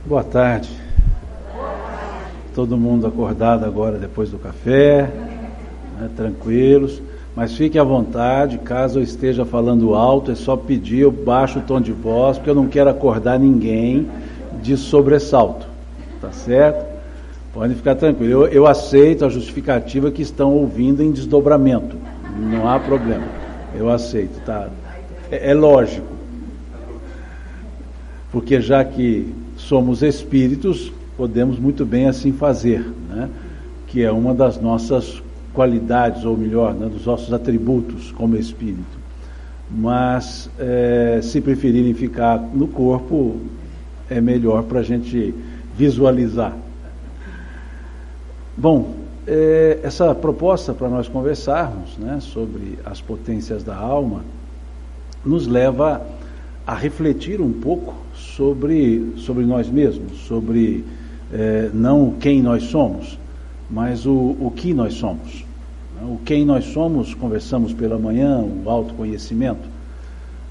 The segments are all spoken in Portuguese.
Boa tarde. Todo mundo acordado agora depois do café, né, tranquilos, mas fique à vontade, caso eu esteja falando alto, é só pedir, eu baixo o tom de voz, porque eu não quero acordar ninguém de sobressalto, tá certo? Pode ficar tranquilo, eu aceito a justificativa que estão ouvindo em desdobramento, não há problema, eu aceito, tá? É lógico, porque já que somos espíritos, podemos muito bem assim fazer, né? Que é uma das nossas qualidades, ou melhor, né, dos nossos atributos como espírito. Mas, se preferirem ficar no corpo, é melhor para a gente visualizar. Bom, essa proposta para nós conversarmos, né, sobre as potências da alma, nos leva a refletir um pouco sobre nós mesmos, sobre não quem nós somos, mas o que nós somos. O quem nós somos, conversamos pela manhã, o autoconhecimento.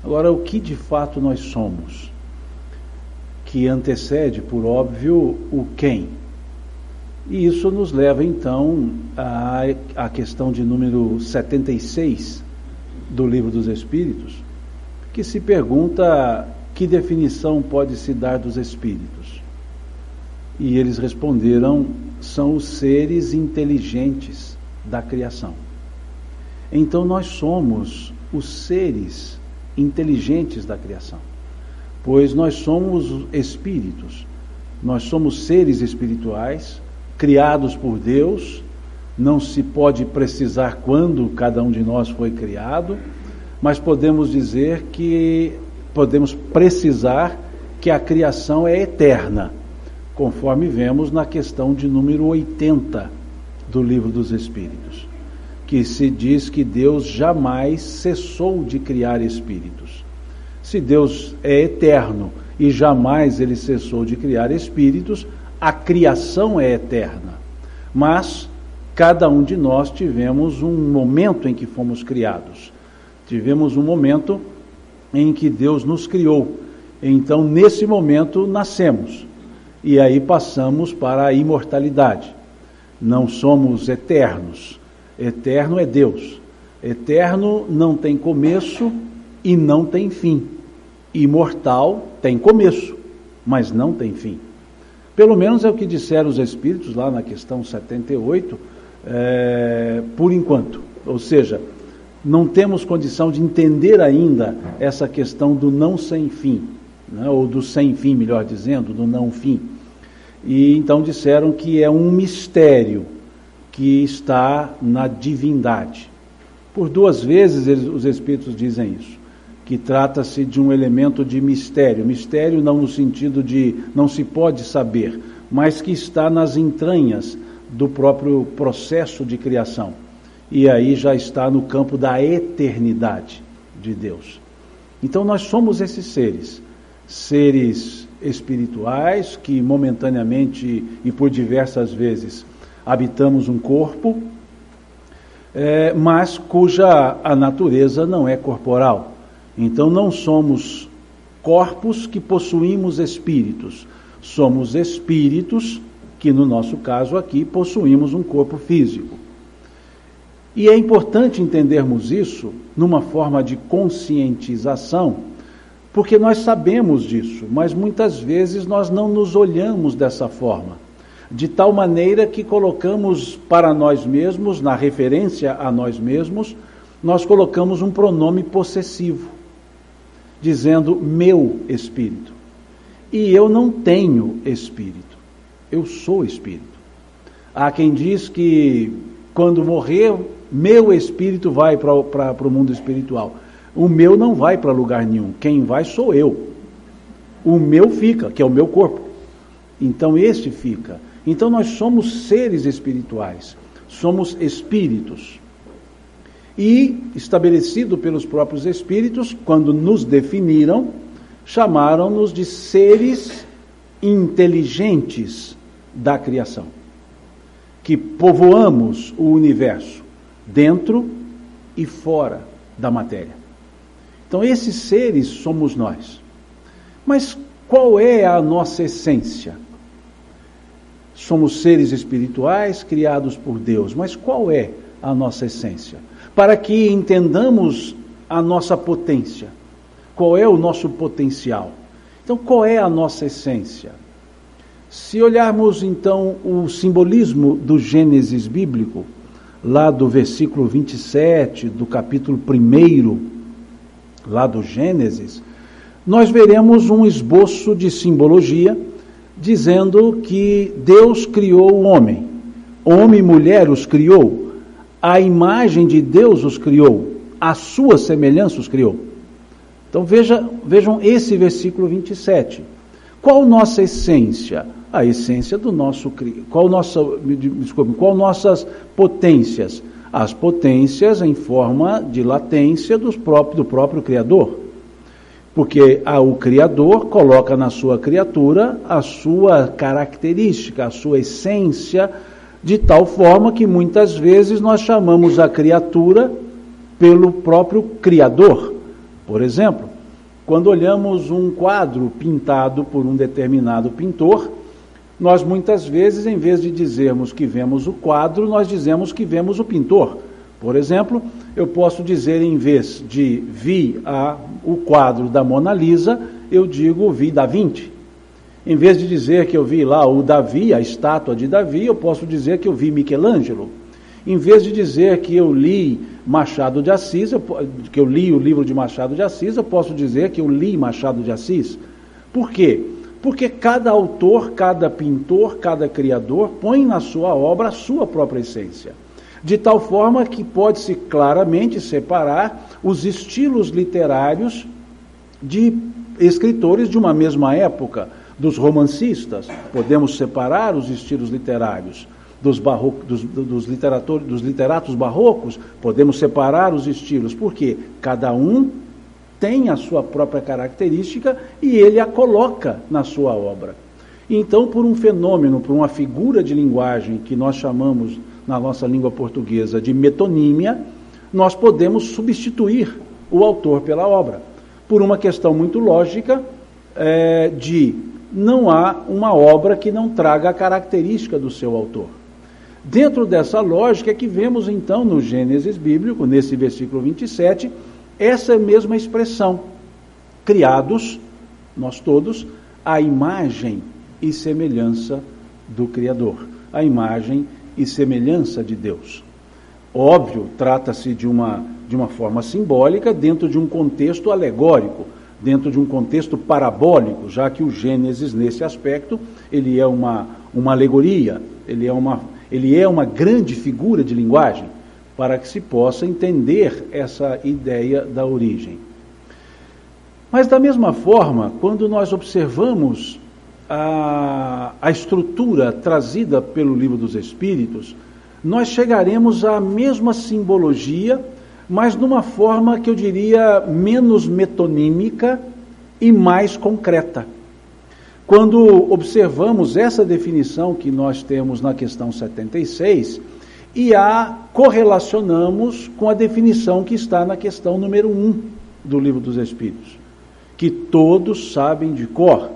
Agora, o que de fato nós somos? Que antecede, por óbvio, o quem. E isso nos leva, então, à questão de número 76 do Livro dos Espíritos, que se pergunta que definição pode se dar dos espíritos. E eles responderam: são os seres inteligentes da criação. Então nós somos os seres inteligentes da criação, pois nós somos espíritos, nós somos seres espirituais, criados por Deus. Não se pode precisar quando cada um de nós foi criado, mas podemos dizer que, podemos precisar que a criação é eterna, conforme vemos na questão de número 80 do Livro dos Espíritos, que se diz que Deus jamais cessou de criar espíritos. Se Deus é eterno e jamais ele cessou de criar espíritos, a criação é eterna. Mas cada um de nós tivemos um momento em que fomos criados. Tivemos um momento em que Deus nos criou. Então, nesse momento, nascemos. E aí passamos para a imortalidade. Não somos eternos. Eterno é Deus. Eterno não tem começo e não tem fim. Imortal tem começo, mas não tem fim. Pelo menos é o que disseram os Espíritos lá na questão 78, por enquanto. Ou seja, não temos condição de entender ainda essa questão do não sem fim, né? Ou do sem fim, melhor dizendo, do não fim. E então disseram que é um mistério que está na divindade. Por duas vezes os Espíritos dizem isso, que trata-se de um elemento de mistério. Mistério não no sentido de não se pode saber, mas que está nas entranhas do próprio processo de criação. E aí já está no campo da eternidade de Deus. Então nós somos esses seres espirituais que momentaneamente e por diversas vezes habitamos um corpo, mas cuja a natureza não é corporal. Então não somos corpos que possuímos espíritos, somos espíritos que, no nosso caso aqui, possuímos um corpo físico. E é importante entendermos isso numa forma de conscientização, porque nós sabemos disso, mas muitas vezes nós não nos olhamos dessa forma, de tal maneira que colocamos para nós mesmos, na referência a nós mesmos, nós colocamos um pronome possessivo, dizendo meu espírito. E eu não tenho espírito, eu sou espírito. Há quem diz que quando morrer, meu espírito vai para o mundo espiritual. O meu não vai para lugar nenhum, quem vai sou eu. O meu fica, que é o meu corpo. Então este fica. Então nós somos seres espirituais, somos espíritos. E, estabelecido pelos próprios espíritos, quando nos definiram, chamaram-nos de seres inteligentes da criação, que povoamos o universo, dentro e fora da matéria. Então esses seres somos nós. Mas Qual é a nossa essência? Somos seres espirituais criados por Deus, mas qual é a nossa essência? Para que entendamos a nossa potência, qual é o nosso potencial? Então, qual é a nossa essência? Se olharmos então o simbolismo do Gênesis bíblico, lá do versículo 27, do capítulo 1, lá do Gênesis, nós veremos um esboço de simbologia, dizendo que Deus criou o homem e mulher os criou, a imagem de Deus os criou, a sua semelhança os criou. Então vejam esse versículo 27. Qual nossa essência? A essência do nosso... Qual nossas potências? As potências em forma de latência do próprio Criador. Porque o Criador coloca na sua criatura a sua característica, a sua essência, de tal forma que muitas vezes nós chamamos a criatura pelo próprio Criador. Por exemplo, quando olhamos um quadro pintado por um determinado pintor, nós muitas vezes, em vez de dizermos que vemos o quadro, nós dizemos que vemos o pintor. Por exemplo, eu posso dizer, em vez de vi o quadro da Mona Lisa, eu digo vi Da Vinci. Em vez de dizer que eu vi lá o Davi, a estátua de Davi, eu posso dizer que eu vi Michelangelo. Em vez de dizer que eu li Machado de Assis, que eu li o livro de Machado de Assis, eu posso dizer que eu li Machado de Assis. Por quê? Porque cada autor, cada pintor, cada criador põe na sua obra a sua própria essência. De tal forma que pode-se claramente separar os estilos literários de escritores de uma mesma época, dos romancistas. Podemos separar os estilos literários dos literatos barrocos, podemos separar os estilos, porque cada um tem a sua própria característica e ele a coloca na sua obra. Então, por um fenômeno, por uma figura de linguagem que nós chamamos na nossa língua portuguesa de metonímia, nós podemos substituir o autor pela obra, por uma questão muito lógica de não há uma obra que não traga a característica do seu autor. Dentro dessa lógica é que vemos então no Gênesis bíblico, nesse versículo 27, essa mesma expressão: criados, nós todos, à imagem e semelhança do Criador, a imagem e semelhança de Deus. Óbvio, trata-se de uma forma simbólica dentro de um contexto alegórico, dentro de um contexto parabólico, já que o Gênesis, nesse aspecto, ele é uma alegoria, ele é uma grande figura de linguagem, para que se possa entender essa ideia da origem. Mas, da mesma forma, quando nós observamos a estrutura trazida pelo Livro dos Espíritos, nós chegaremos à mesma simbologia, mas numa forma que eu diria menos metonímica e mais concreta. Quando observamos essa definição que nós temos na questão 76 e a correlacionamos com a definição que está na questão número 1 do Livro dos Espíritos, que todos sabem de cor.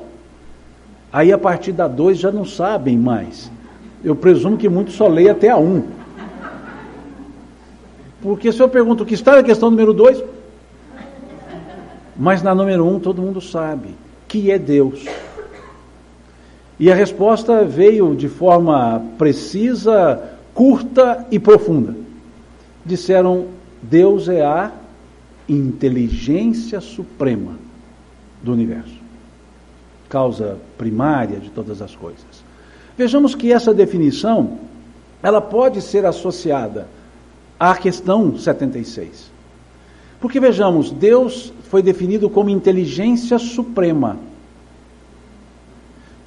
Aí a partir da 2 já não sabem mais. Eu presumo que muitos só leem até a 1. Porque se eu pergunto o que está na questão número 2, mas na número 1 todo mundo sabe, que é Deus. E a resposta veio de forma precisa, curta e profunda. Disseram: Deus é a inteligência suprema do universo, causa primária de todas as coisas. Vejamos que essa definição, ela pode ser associada à questão 76. Porque vejamos, Deus foi definido como inteligência suprema.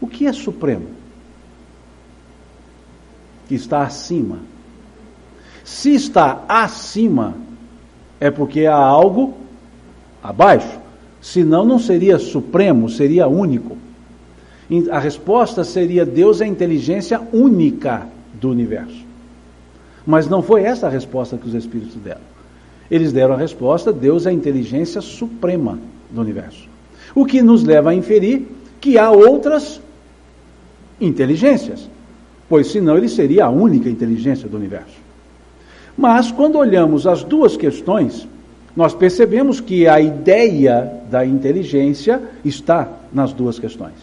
O que é supremo? Que está acima. Se está acima, é porque há algo abaixo. Senão não seria supremo, seria único. A resposta seria: Deus é a inteligência única do universo. Mas não foi essa a resposta que os Espíritos deram. Eles deram a resposta: Deus é a inteligência suprema do universo. O que nos leva a inferir que há outras inteligências, pois senão ele seria a única inteligência do universo. Mas quando olhamos as duas questões, nós percebemos que a ideia da inteligência está nas duas questões.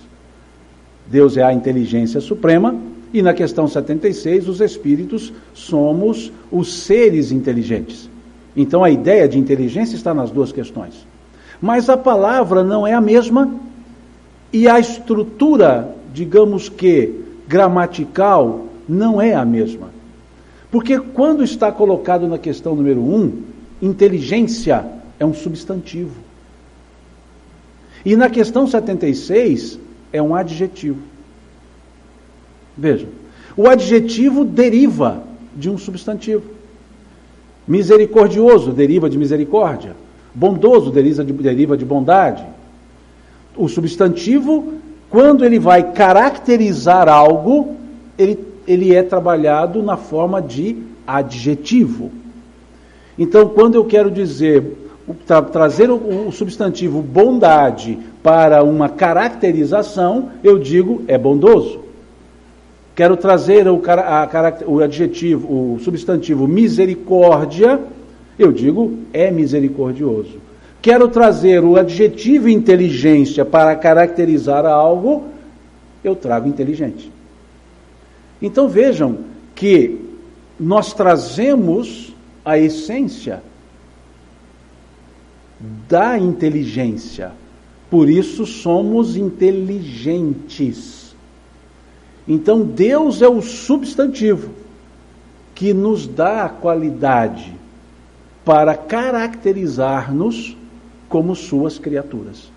Deus é a inteligência suprema, e na questão 76, os espíritos somos os seres inteligentes. Então a ideia de inteligência está nas duas questões. Mas a palavra não é a mesma, e a estrutura, digamos que gramatical, não é a mesma. Porque quando está colocado na questão número 1, inteligência é um substantivo. E na questão 76 é um adjetivo. Vejam, o adjetivo deriva de um substantivo. Misericordioso deriva de misericórdia. Bondoso deriva de bondade. O substantivo, quando ele vai caracterizar algo, ele é trabalhado na forma de adjetivo. Então, quando eu quero dizer, trazer o substantivo bondade para uma caracterização, eu digo é bondoso. Quero trazer o adjetivo, o substantivo misericórdia, eu digo é misericordioso. Quero trazer o adjetivo inteligência para caracterizar algo, eu trago inteligente. Então vejam que nós trazemos a essência da inteligência. Por isso somos inteligentes. Então Deus é o substantivo que nos dá a qualidade para caracterizar-nos como suas criaturas.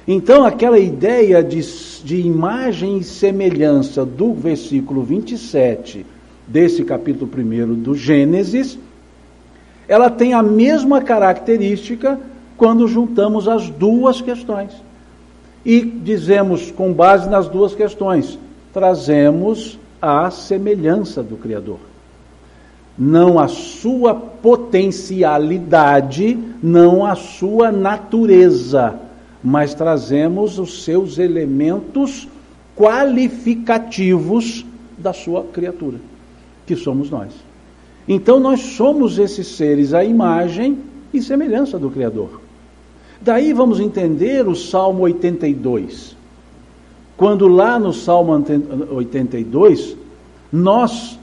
Então aquela ideia de imagem e semelhança do versículo 27 desse capítulo 1 do Gênesis, ela tem a mesma característica quando juntamos as duas questões. E dizemos, com base nas duas questões, trazemos a semelhança do Criador. Não a sua potencialidade, não a sua natureza, mas trazemos os seus elementos qualificativos da sua criatura, que somos nós. Então nós somos esses seres à imagem e semelhança do Criador. Daí vamos entender o Salmo 82. Quando lá no Salmo 82, nós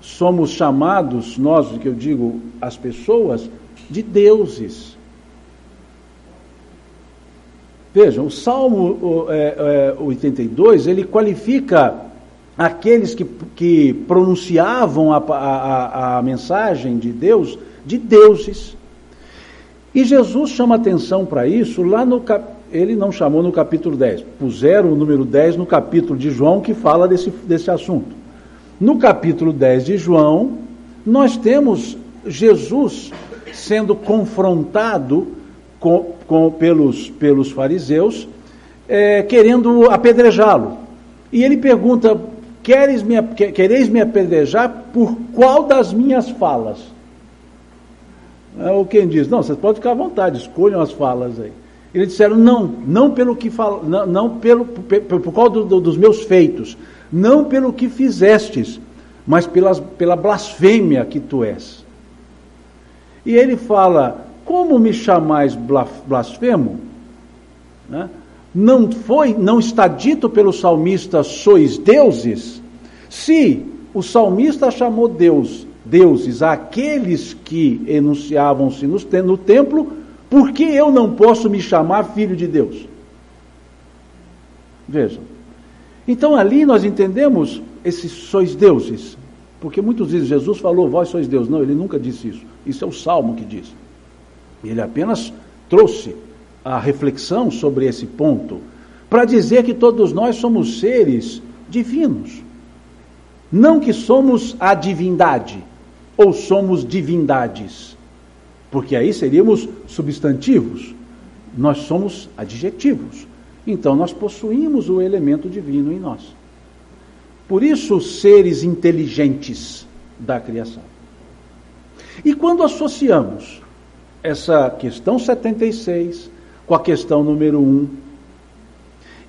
somos chamados, nós, o que eu digo, as pessoas, de deuses. Vejam, o Salmo 82, ele qualifica aqueles que pronunciavam a mensagem de Deus, de deuses. E Jesus chama atenção para isso lá ele não chamou no capítulo 10, puseram o número 10 no capítulo de João que fala desse assunto. No capítulo 10 de João, nós temos Jesus sendo confrontado pelos fariseus, querendo apedrejá-lo. E ele pergunta, quereis me apedrejar por qual das minhas falas? Ou quem diz, não, vocês podem ficar à vontade, escolham as falas aí. Eles disseram, não pelo que fala, não por causa dos meus feitos, não pelo que fizestes, mas pela blasfêmia que tu és. E ele fala, como me chamais blasfemo? Né? Não está dito pelo salmista, sois deuses? Se o salmista chamou deuses àqueles que enunciavam-se no templo, por que eu não posso me chamar filho de Deus? Vejam. Então ali nós entendemos esses sois deuses, porque muitos dizem, Jesus falou, vós sois Deus. Não, ele nunca disse isso. Isso é o Salmo que diz. Ele apenas trouxe a reflexão sobre esse ponto, para dizer que todos nós somos seres divinos. Não que somos a divindade, ou somos divindades, porque aí seríamos substantivos. Nós somos adjetivos. Então nós possuímos o elemento divino em nós. Por isso, seres inteligentes da criação. E quando associamos essa questão 76 com a questão número 1,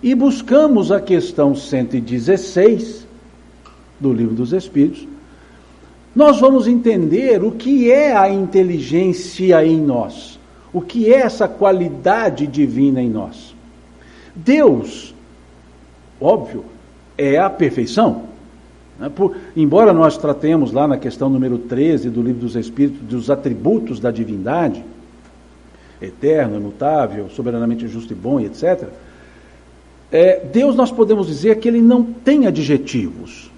e buscamos a questão 116 do Livro dos Espíritos, nós vamos entender o que é a inteligência em nós, o que é essa qualidade divina em nós. Deus, óbvio, é a perfeição. Embora nós tratemos lá na questão número 13 do Livro dos Espíritos dos atributos da divindade, eterno, imutável, soberanamente justo e bom, e etc., Deus, nós podemos dizer que ele não tem adjetivos.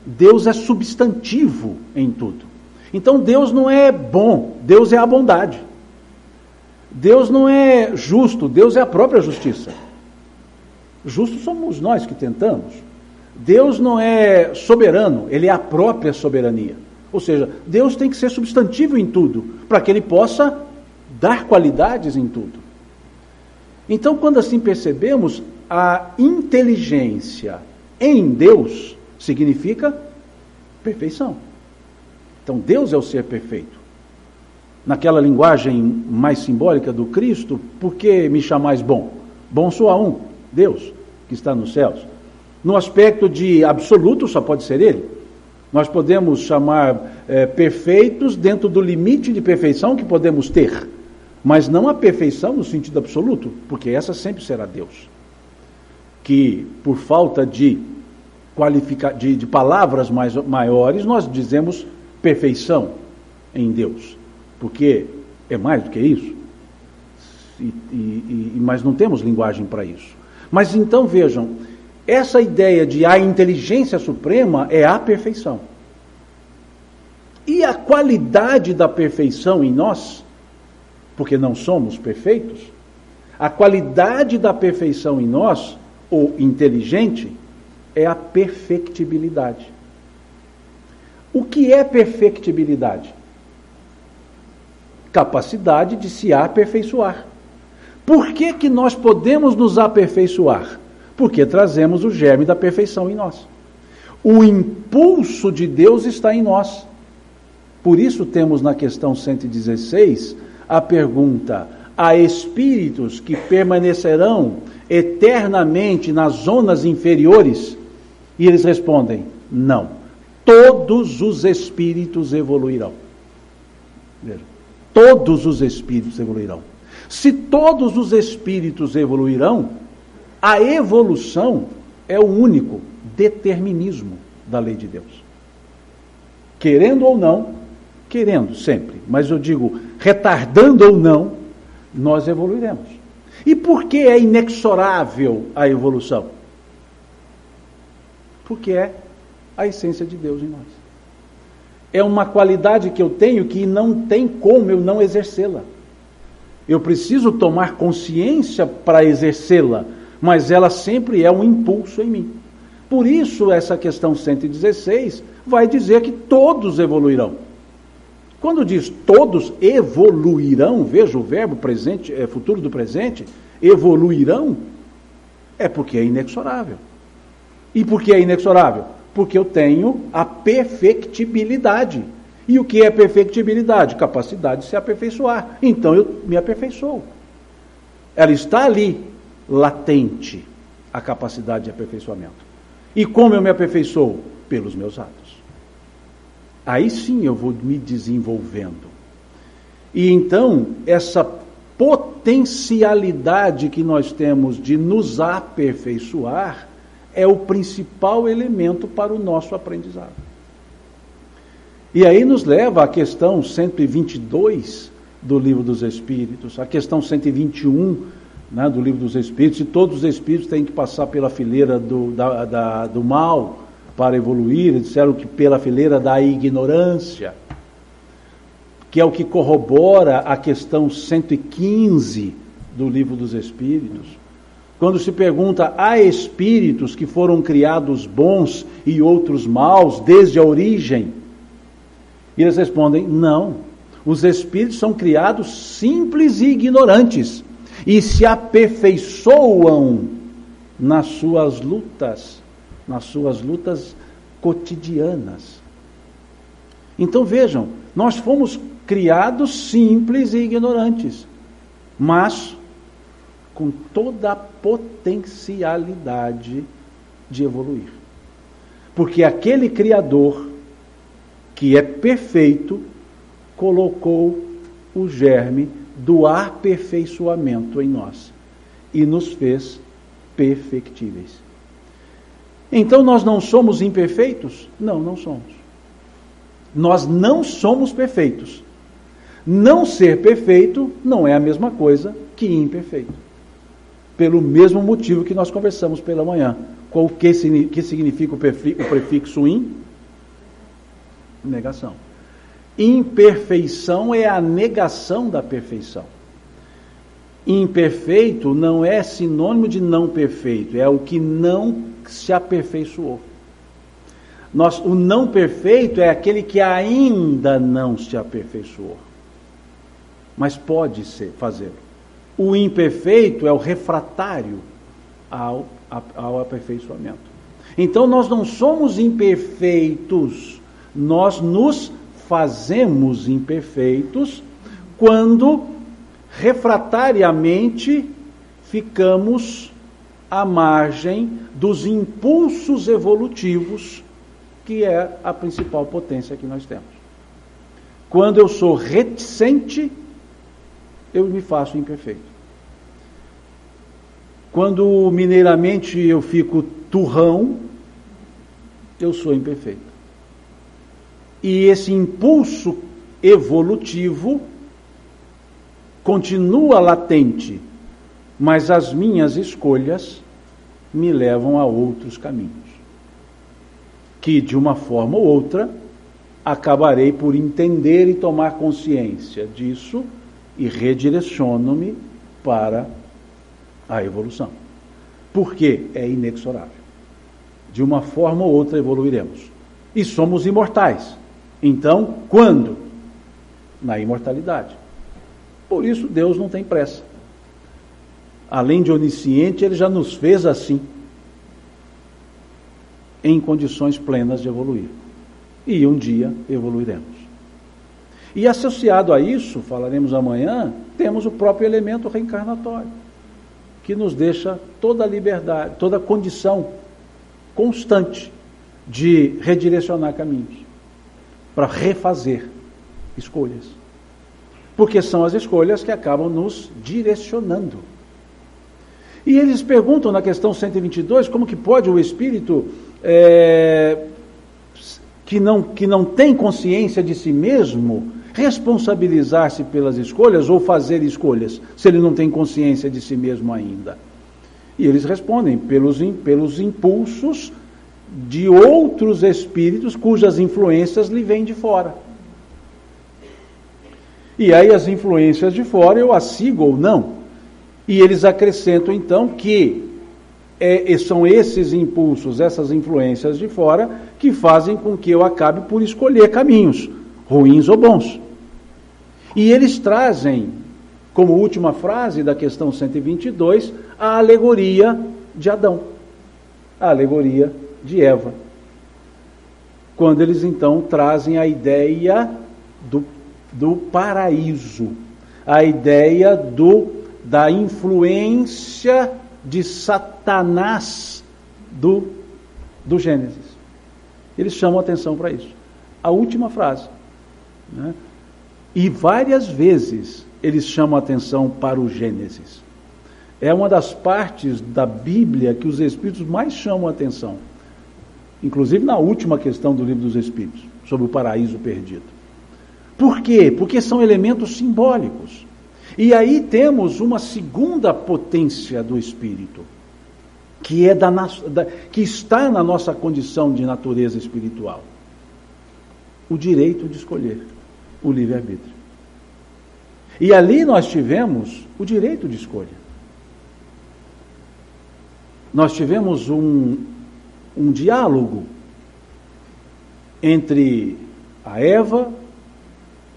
Deus é substantivo em tudo. Então Deus não é bom, Deus é a bondade. Deus não é justo, Deus é a própria justiça. Justo somos nós que tentamos. Deus não é soberano, ele é a própria soberania. Ou seja, Deus tem que ser substantivo em tudo, para que ele possa dar qualidades em tudo. Então, quando assim percebemos, a inteligência em Deus significa perfeição. Então, Deus é o ser perfeito. Naquela linguagem mais simbólica do Cristo, por que me chamais bom? Bom só há um, Deus, que está nos céus. No aspecto de absoluto, só pode ser Ele. Nós podemos chamar perfeitos dentro do limite de perfeição que podemos ter, mas não a perfeição no sentido absoluto, porque essa sempre será Deus. Que, por falta de palavras maiores, nós dizemos perfeição em Deus, porque é mais do que isso, mas não temos linguagem para isso. Mas então vejam, essa ideia de a inteligência suprema é a perfeição. E a qualidade da perfeição em nós, porque não somos perfeitos, a qualidade da perfeição em nós, ou inteligente, é a perfectibilidade. O que é perfectibilidade? Capacidade de se aperfeiçoar. Por que nós podemos nos aperfeiçoar? Porque trazemos o germe da perfeição em nós. O impulso de Deus está em nós. Por isso temos na questão 116 a pergunta: há espíritos que permanecerão eternamente nas zonas inferiores? E eles respondem: não. Todos os espíritos evoluirão. Veja, todos os espíritos evoluirão. Se todos os espíritos evoluirão, a evolução é o único determinismo da lei de Deus. Querendo ou não, querendo sempre, mas eu digo, retardando ou não, nós evoluiremos. E por que é inexorável a evolução? Porque é a essência de Deus em nós. É uma qualidade que eu tenho que não tem como eu não exercê-la. Eu preciso tomar consciência para exercê-la, mas ela sempre é um impulso em mim. Por isso, essa questão 116 vai dizer que todos evoluirão. Quando diz todos evoluirão, veja o verbo presente, futuro do presente, evoluirão, é porque é inexorável. E por que é inexorável? Porque eu tenho a perfectibilidade. E o que é perfectibilidade? Capacidade de se aperfeiçoar. Então eu me aperfeiçoo. Ela está ali, latente, a capacidade de aperfeiçoamento. E como eu me aperfeiçoo? Pelos meus atos. Aí sim eu vou me desenvolvendo. E então, essa potencialidade que nós temos de nos aperfeiçoar é o principal elemento para o nosso aprendizado. E aí nos leva à questão 122 do Livro dos Espíritos, a questão 121, né, do Livro dos Espíritos, e todos os espíritos têm que passar pela fileira do mal para evoluir. Eles disseram que pela fileira da ignorância, que é o que corrobora a questão 115 do Livro dos Espíritos, quando se pergunta: há espíritos que foram criados bons e outros maus desde a origem? E eles respondem: não, os espíritos são criados simples e ignorantes, e se aperfeiçoam nas suas lutas cotidianas. Então vejam, nós fomos criados simples e ignorantes, mas com toda a potencialidade de evoluir. Porque aquele Criador, que é perfeito, colocou o germe do aperfeiçoamento em nós e nos fez perfectíveis. Então nós não somos imperfeitos? Não, não somos. Nós não somos perfeitos. Não ser perfeito não é a mesma coisa que imperfeito. Pelo mesmo motivo que nós conversamos pela manhã. Qual que significa o prefixo in? Negação. Imperfeição é a negação da perfeição. Imperfeito não é sinônimo de não perfeito, é o que não se aperfeiçoou. O não perfeito é aquele que ainda não se aperfeiçoou, mas pode fazê-lo. O imperfeito é o refratário ao aperfeiçoamento. Então nós não somos imperfeitos, nós nos fazemos imperfeitos quando refratariamente ficamos à margem dos impulsos evolutivos, que é a principal potência que nós temos. Quando eu sou reticente, eu me faço imperfeito. Quando mineiramente eu fico turrão, eu sou imperfeito. E esse impulso evolutivo continua latente, mas as minhas escolhas me levam a outros caminhos, que de uma forma ou outra acabarei por entender e tomar consciência disso e redireciono-me para a evolução. Porque é inexorável. De uma forma ou outra evoluiremos. E somos imortais. Então, quando? Na imortalidade. Por isso Deus não tem pressa. Além de onisciente, Ele já nos fez assim, em condições plenas de evoluir. E um dia evoluiremos. E associado a isso, falaremos amanhã, temos o próprio elemento reencarnatório, que nos deixa toda a liberdade, toda a condição constante de redirecionar caminhos, para refazer escolhas. Porque são as escolhas que acabam nos direcionando. E eles perguntam na questão 122, como que pode o espírito que não tem consciência de si mesmo responsabilizar-se pelas escolhas ou fazer escolhas, se ele não tem consciência de si mesmo ainda? E eles respondem pelos impulsos de outros espíritos cujas influências lhe vêm de fora. E aí as influências de fora eu as sigo ou não. E eles acrescentam então que são esses impulsos, essas influências de fora, que fazem com que eu acabe por escolher caminhos, ruins ou bons. E eles trazem, como última frase da questão 122, a alegoria de Adão, a alegoria de Eva. Quando eles então trazem a ideia do paraíso, a ideia da influência de Satanás do Gênesis. Eles chamam atenção para isso. A última frase. Né? E várias vezes eles chamam atenção para o Gênesis. É uma das partes da Bíblia que os Espíritos mais chamam atenção. Inclusive na última questão do Livro dos Espíritos, sobre o paraíso perdido. Por quê? Porque são elementos simbólicos. E aí temos uma segunda potência do Espírito, que que está na nossa condição de natureza espiritual. O direito de escolher, o livre-arbítrio. E ali nós tivemos o direito de escolha. Nós tivemos um diálogo entre a Eva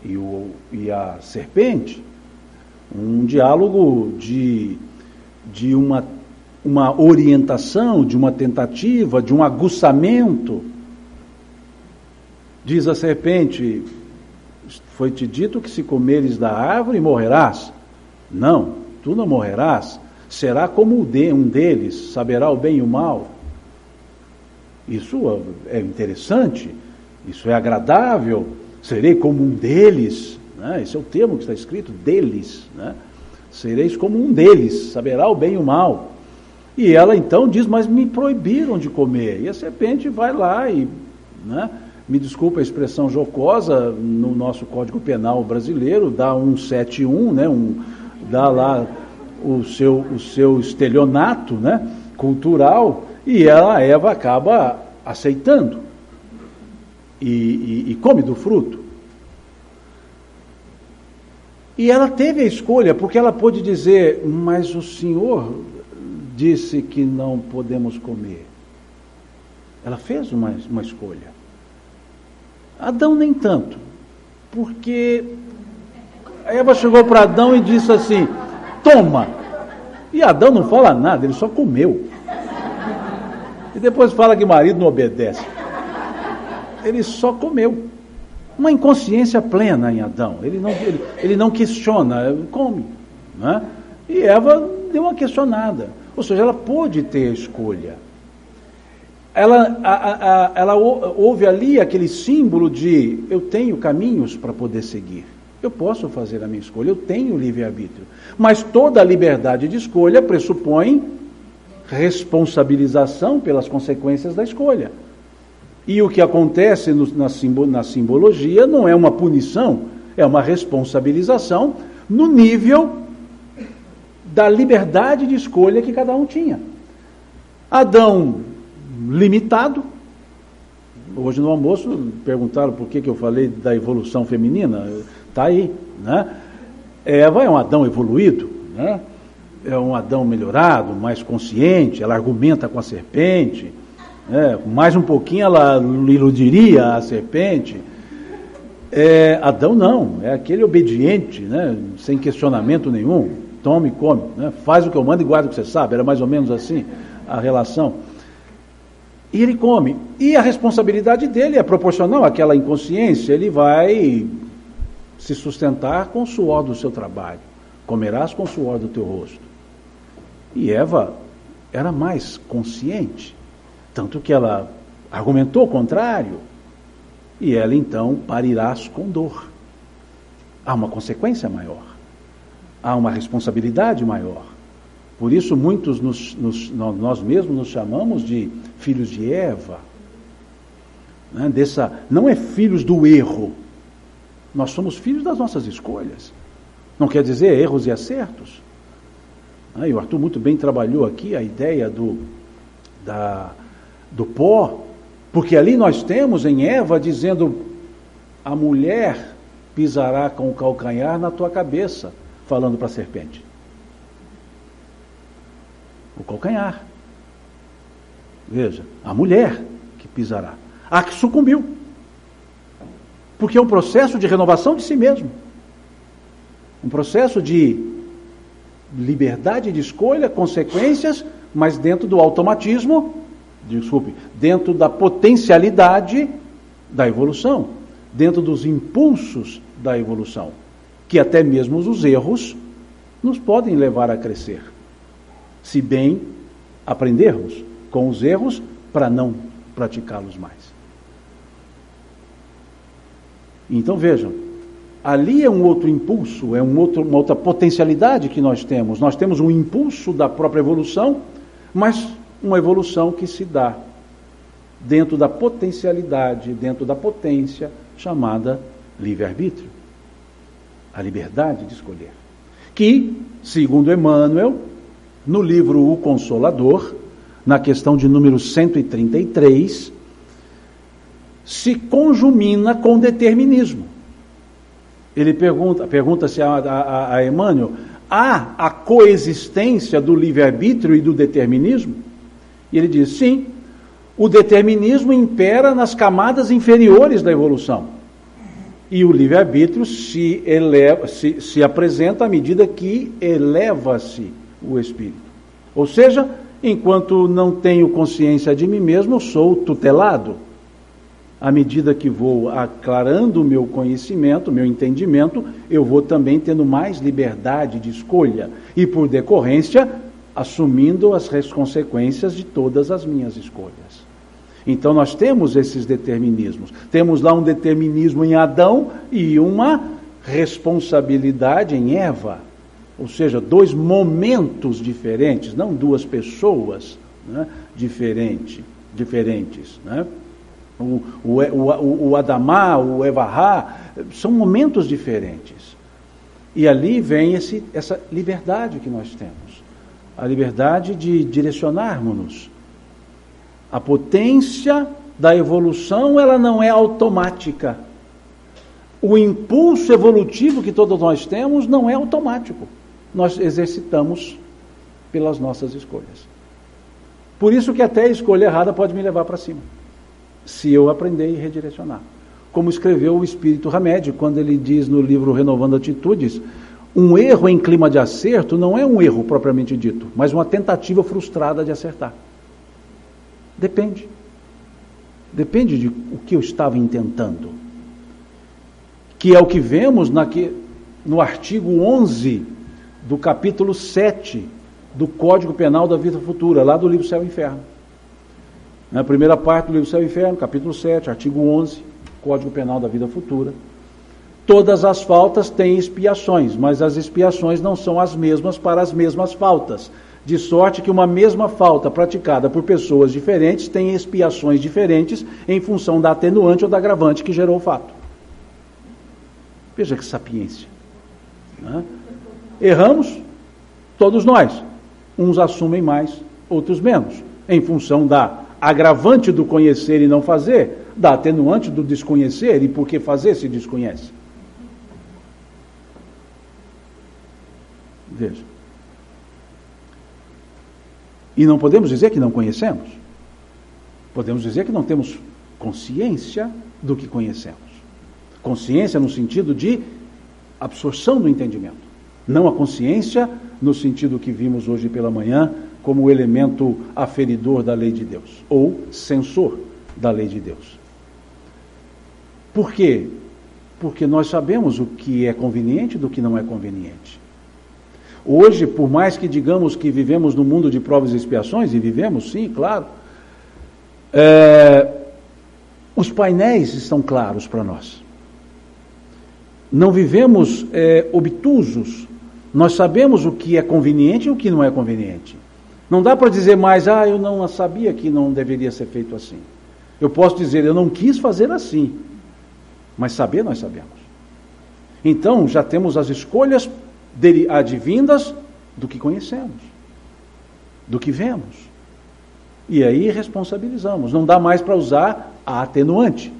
e a serpente, um diálogo de uma orientação, de uma tentativa, de um aguçamento. Diz a serpente: foi-te dito que se comeres da árvore morrerás. Não, tu não morrerás. será como um deles, saberá o bem e o mal. Isso é interessante, isso é agradável, serei como um deles, né? Esse é o termo que está escrito, deles, né? Sereis como um deles, saberá o bem e o mal. E ela então diz, mas me proibiram de comer. E a serpente vai lá e, né, me desculpa a expressão jocosa, no nosso Código Penal brasileiro, dá um 171, né, dá lá o seu estelionato, né, cultural, e a Eva acaba aceitando e come do fruto. E ela teve a escolha, porque ela pôde dizer, mas o Senhor disse que não podemos comer. Ela fez uma escolha. Adão nem tanto, porque a Eva chegou para Adão e disse assim, toma. E Adão não fala nada, ele só comeu. E depois fala que o marido não obedece. Ele só comeu. Uma inconsciência plena em Adão. Ele não questiona, ele come. Né? E Eva deu uma questionada. Ou seja, ela pôde ter a escolha. Ela houve ali aquele símbolo de eu tenho caminhos para poder seguir. Eu posso fazer a minha escolha, eu tenho livre-arbítrio. Mas toda a liberdade de escolha pressupõe responsabilização pelas consequências da escolha. E o que acontece na simbologia não é uma punição, é uma responsabilização no nível da liberdade de escolha que cada um tinha. Adão, limitado. Hoje no almoço perguntaram por que eu falei da evolução feminina. Está aí, né? Eva é um Adão evoluído, né? É um Adão melhorado, mais consciente, ela argumenta com a serpente, né? Mais um pouquinho ela iludiria a serpente. Adão não, é aquele obediente, né? Sem questionamento nenhum, toma e come, né? Faz o que eu mando e guarda o que você sabe, era mais ou menos assim a relação. E ele come, e a responsabilidade dele é proporcional àquela inconsciência, ele vai se sustentar com o suor do seu trabalho, comerás com o suor do teu rosto. E Eva era mais consciente, tanto que ela argumentou o contrário, e ela então parirás com dor. Há uma consequência maior, há uma responsabilidade maior. Por isso muitos nós mesmos nos chamamos de filhos de Eva, né? Não é filhos do erro, nós somos filhos das nossas escolhas. Não quer dizer erros e acertos. E o Arthur muito bem trabalhou aqui a ideia do pó, porque ali nós temos em Eva dizendo, a mulher pisará com o calcanhar na tua cabeça, falando para a serpente. O calcanhar. Veja, a mulher que pisará. A que sucumbiu. Porque é um processo de renovação de si mesmo. Um processo de liberdade de escolha, consequências, mas dentro do automatismo, dentro da potencialidade da evolução, dentro dos impulsos da evolução, que até mesmo os erros nos podem levar a crescer, se bem aprendermos com os erros para não praticá-los mais. Então vejam, ali é um outro impulso, uma outra potencialidade que nós temos. Nós temos um impulso da própria evolução, mas uma evolução que se dá dentro da potencialidade, dentro da potência chamada livre-arbítrio. A liberdade de escolher. Que, segundo Emmanuel, no livro O Consolador, na questão de número 133, se conjumina com determinismo. Ele pergunta-se a Emmanuel, há a coexistência do livre-arbítrio e do determinismo? E ele diz, sim, o determinismo impera nas camadas inferiores da evolução. E o livre-arbítrio se apresenta à medida que eleva-se o espírito. Ou seja, enquanto não tenho consciência de mim mesmo, sou tutelado. À medida que vou aclarando o meu conhecimento, o meu entendimento, eu vou também tendo mais liberdade de escolha. E, por decorrência, assumindo as consequências de todas as minhas escolhas. Então nós temos esses determinismos. Temos lá um determinismo em Adão e uma responsabilidade em Eva. Ou seja, dois momentos diferentes, não duas pessoas, né, diferentes. Né? O Adamá, o Evará, são momentos diferentes. E ali vem essa liberdade que nós temos. A liberdade de direcionarmos-nos. A potência da evolução, ela não é automática. O impulso evolutivo que todos nós temos não é automático. Nós exercitamos pelas nossas escolhas. Por isso que até a escolha errada pode me levar para cima, se eu aprender e redirecionar. Como escreveu o Espírito Hamed, quando ele diz no livro Renovando Atitudes, um erro em clima de acerto não é um erro propriamente dito, mas uma tentativa frustrada de acertar. Depende. Depende de o que eu estava intentando. Que é o que vemos no artigo 11 do capítulo 7 do Código Penal da Vida Futura, lá do livro Céu e Inferno. Na primeira parte do livro Céu e Inferno, capítulo 7, artigo 11, Código Penal da Vida Futura. Todas as faltas têm expiações, mas as expiações não são as mesmas para as mesmas faltas. De sorte que uma mesma falta praticada por pessoas diferentes tem expiações diferentes em função da atenuante ou da agravante que gerou o fato. Veja que sapiência. Né? Erramos, todos nós. Uns assumem mais, outros menos. Em função da agravante do conhecer e não fazer, da atenuante do desconhecer e por que fazer se desconhece. Veja. E não podemos dizer que não conhecemos. Podemos dizer que não temos consciência do que conhecemos. Consciência no sentido de absorção do entendimento. Não a consciência no sentido que vimos hoje pela manhã como o elemento aferidor da lei de Deus, ou censor da lei de Deus. Por quê? Porque nós sabemos o que é conveniente do que não é conveniente. Hoje, por mais que digamos que vivemos no mundo de provas e expiações, e vivemos sim, claro, os painéis estão claros para nós. Não vivemos obtusos. Nós sabemos o que é conveniente e o que não é conveniente. Não dá para dizer mais, eu não sabia que não deveria ser feito assim. Eu posso dizer, eu não quis fazer assim. Mas saber, nós sabemos. Então, já temos as escolhas advindas do que conhecemos, do que vemos. E aí responsabilizamos. Não dá mais para usar a atenuante,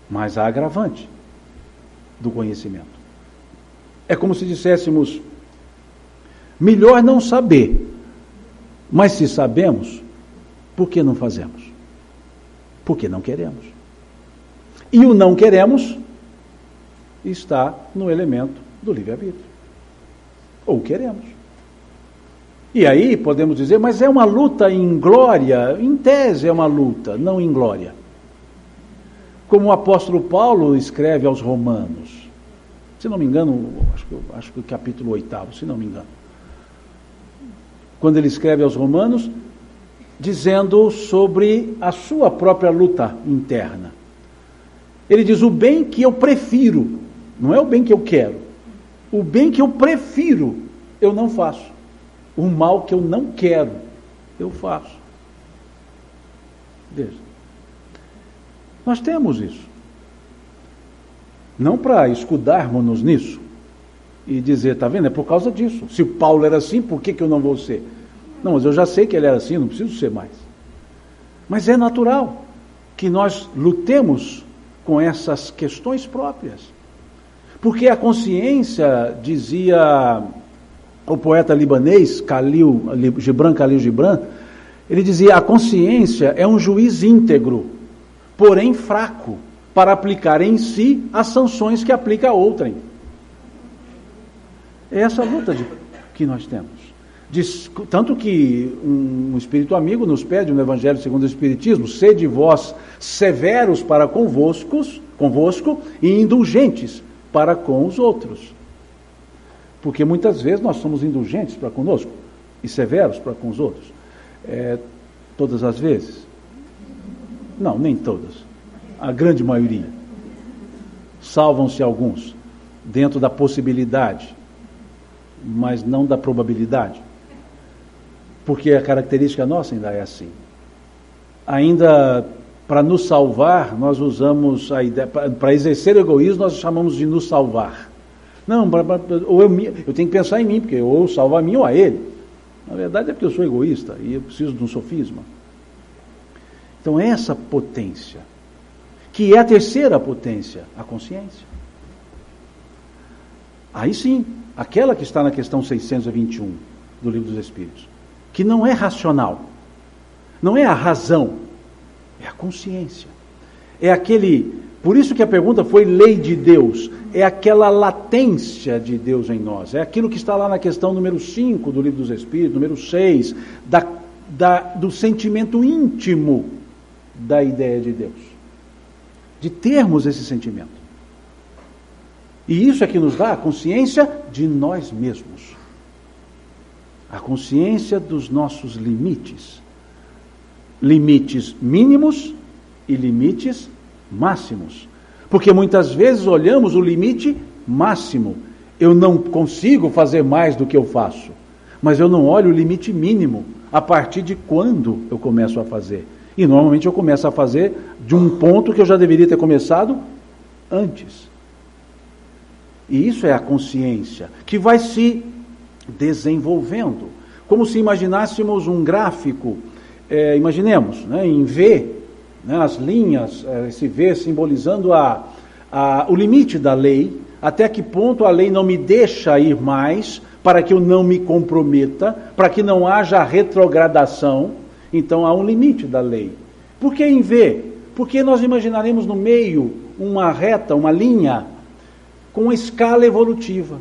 mas a agravante do conhecimento. É como se disséssemos, melhor não saber, mas se sabemos, por que não fazemos? Porque não queremos. E o não queremos está no elemento do livre-arbítrio. Ou queremos. E aí podemos dizer, mas é uma luta em glória? Em tese é uma luta, não em glória. Como o apóstolo Paulo escreve aos Romanos, se não me engano, acho que o capítulo 8, se não me engano. Quando ele escreve aos Romanos, dizendo sobre a sua própria luta interna. Ele diz, o bem que eu prefiro, não é o bem que eu quero, o bem que eu prefiro, eu não faço. O mal que eu não quero, eu faço. Veja. Nós temos isso. Não para escudarmos-nos nisso e dizer, está vendo, é por causa disso. Se o Paulo era assim, por que eu não vou ser? Não, mas eu já sei que ele era assim, não preciso ser mais. Mas é natural que nós lutemos com essas questões próprias. Porque a consciência, dizia o poeta libanês, Gibran Khalil Gibran, ele dizia, a consciência é um juiz íntegro, porém fraco, para aplicar em si as sanções que aplica a outrem. É essa luta que nós temos. Tanto que um espírito amigo nos pede no Evangelho segundo o Espiritismo, sede vós severos para convosco e indulgentes para com os outros. Porque muitas vezes nós somos indulgentes para conosco. e severos para com os outros? Todas as vezes? Não, nem todas. A grande maioria. Salvam-se alguns, dentro da possibilidade, mas não da probabilidade. Porque a característica nossa ainda é assim. Ainda, para nos salvar, nós usamos a ideia, para exercer o egoísmo, nós chamamos de nos salvar. Não, ou eu tenho que pensar em mim, porque ou eu salvo a mim ou a ele. Na verdade é porque eu sou egoísta e eu preciso de um sofisma. Então essa potência, que é a terceira potência, a consciência. Aí sim, aquela que está na questão 621 do Livro dos Espíritos, que não é racional, não é a razão, é a consciência. É aquele, por isso que a pergunta foi lei de Deus, é aquela latência de Deus em nós, é aquilo que está lá na questão número 5 do Livro dos Espíritos, número 6, do sentimento íntimo da ideia de Deus, de termos esse sentimento. E isso é que nos dá a consciência de nós mesmos, a consciência dos nossos limites, limites mínimos e limites máximos. Porque muitas vezes olhamos o limite máximo. Eu não consigo fazer mais do que eu faço. Mas eu não olho o limite mínimo. A partir de quando eu começo a fazer? E normalmente eu começo a fazer de um ponto que eu já deveria ter começado antes. E isso é a consciência, que vai se desenvolvendo. Como se imaginássemos um gráfico, imaginemos, em V, as linhas, esse V simbolizando o limite da lei, até que ponto a lei não me deixa ir mais, para que eu não me comprometa, para que não haja retrogradação. Então há um limite da lei. Por que em V? Porque nós imaginaremos no meio uma reta, uma linha, com escala evolutiva,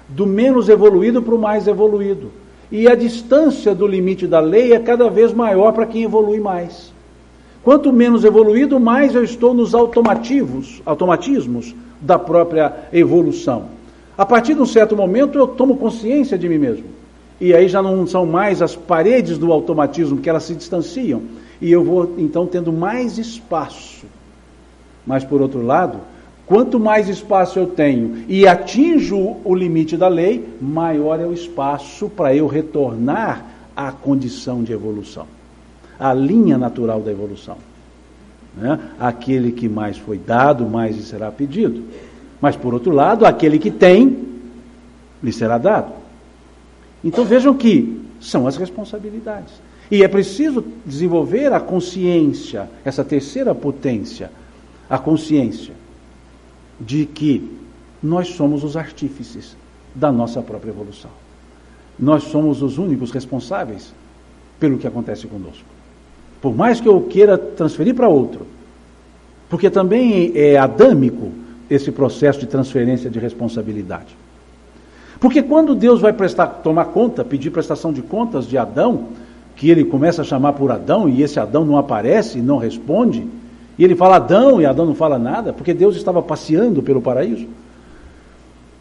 do menos evoluído para o mais evoluído. E a distância do limite da lei é cada vez maior para quem evolui mais. Quanto menos evoluído, mais eu estou nos automatismos da própria evolução. A partir de um certo momento, eu tomo consciência de mim mesmo. E aí já não são mais as paredes do automatismo, que elas se distanciam. E eu vou, então, tendo mais espaço. Mas, por outro lado, quanto mais espaço eu tenho e atinjo o limite da lei, maior é o espaço para eu retornar à condição de evolução. A linha natural da evolução. Aquele que mais foi dado, mais lhe será pedido. Mas, por outro lado, aquele que tem, lhe será dado. Então vejam que são as responsabilidades. E é preciso desenvolver a consciência, essa terceira potência, a consciência de que nós somos os artífices da nossa própria evolução. Nós somos os únicos responsáveis pelo que acontece conosco. Por mais que eu queira transferir para outro, porque também é adâmico esse processo de transferência de responsabilidade. Porque quando Deus vai tomar conta, pedir prestação de contas de Adão, que ele começa a chamar por Adão, e esse Adão não aparece, não responde, e ele fala Adão, e Adão não fala nada, porque Deus estava passeando pelo paraíso,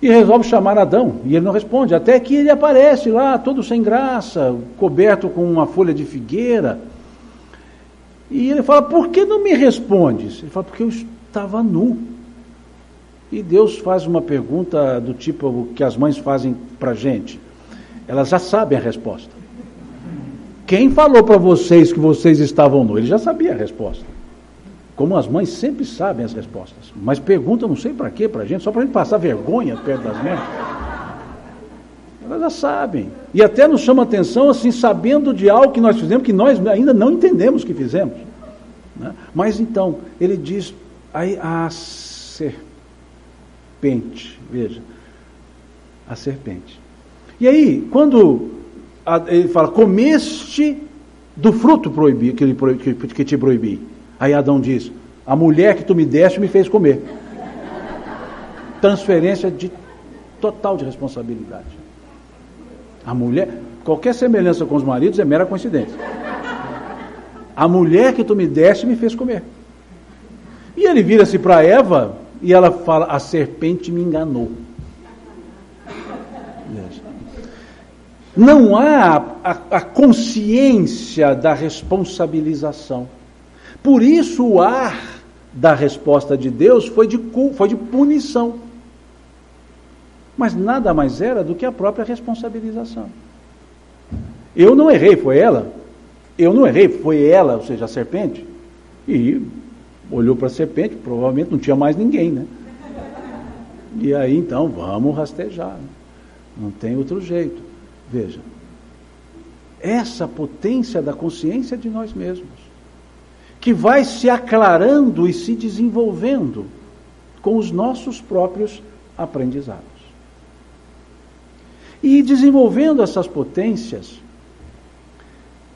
e resolve chamar Adão, e ele não responde, até que ele aparece lá, todo sem graça, coberto com uma folha de figueira, e ele fala, por que não me respondes? Ele fala, porque eu estava nu. E Deus faz uma pergunta do tipo que as mães fazem para a gente. Elas já sabem a resposta. Quem falou para vocês que vocês estavam nu? Ele já sabia a resposta. Como as mães sempre sabem as respostas. Mas perguntam, não sei para quê, para a gente, só para a gente passar vergonha perto das mães. Elas já sabem. E até nos chama atenção, assim, sabendo de algo que nós fizemos, que nós ainda não entendemos que fizemos. Mas então, ele diz, aí, a serpente, veja, a serpente. E aí, quando ele fala, comeste do fruto proibido, que te proibi. Aí Adão diz, a mulher que tu me deste me fez comer. Transferência total de responsabilidade. A mulher, qualquer semelhança com os maridos é mera coincidência. A mulher que tu me deste me fez comer. E ele vira-se para Eva e ela fala, a serpente me enganou. Não há a consciência da responsabilização. Por isso o ar da resposta de Deus foi de punição. Mas nada mais era do que a própria responsabilização. Eu não errei, foi ela. Eu não errei, foi ela, ou seja, a serpente. E olhou para a serpente, provavelmente não tinha mais ninguém, né? E aí então, vamos rastejar. Né? Não tem outro jeito. Veja, essa potência da consciência de nós mesmos, que vai se aclarando e se desenvolvendo com os nossos próprios aprendizados. E desenvolvendo essas potências,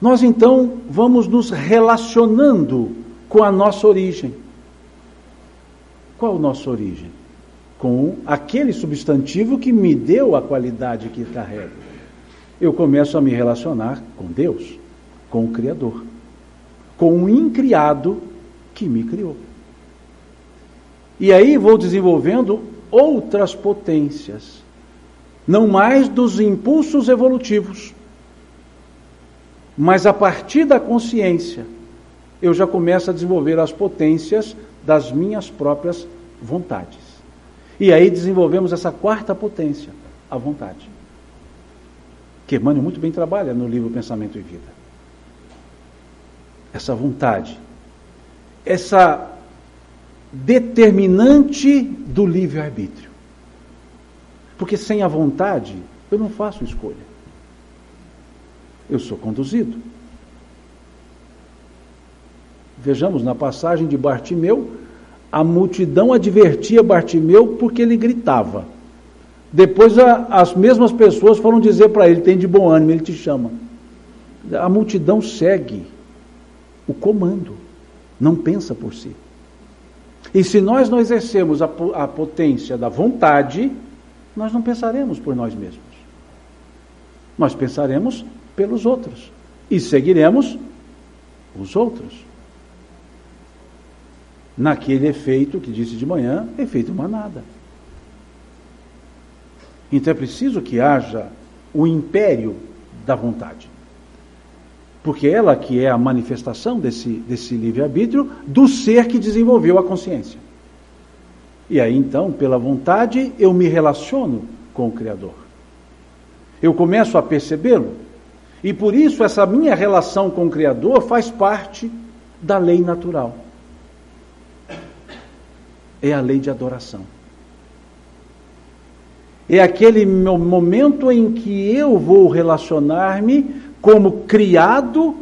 nós então vamos nos relacionando com a nossa origem. Qual a nossa origem? Com aquele substantivo que me deu a qualidade que carrego. Eu começo a me relacionar com Deus, com o Criador, com o incriado que me criou. E aí vou desenvolvendo outras potências, não mais dos impulsos evolutivos, mas a partir da consciência, eu já começo a desenvolver as potências das minhas próprias vontades. E aí desenvolvemos essa quarta potência, a vontade. Que Emmanuel muito bem trabalha no livro Pensamento e Vida. Essa vontade, essa determinante do livre-arbítrio. Porque sem a vontade, eu não faço escolha. Eu sou conduzido. Vejamos, na passagem de Bartimeu, a multidão advertia Bartimeu porque ele gritava. Depois as mesmas pessoas foram dizer para ele, tem de bom ânimo, ele te chama. A multidão segue o comando, não pensa por si. E se nós não exercemos a potência da vontade, nós não pensaremos por nós mesmos. Nós pensaremos pelos outros e seguiremos os outros. Naquele efeito que disse de manhã, efeito manada. Então é preciso que haja o império da vontade. Porque ela que é a manifestação desse livre-arbítrio do ser que desenvolveu a consciência. E aí então, pela vontade, eu me relaciono com o Criador. Eu começo a percebê-lo. E por isso essa minha relação com o Criador faz parte da lei natural. É a lei de adoração. É aquele momento em que eu vou relacionar-me como criado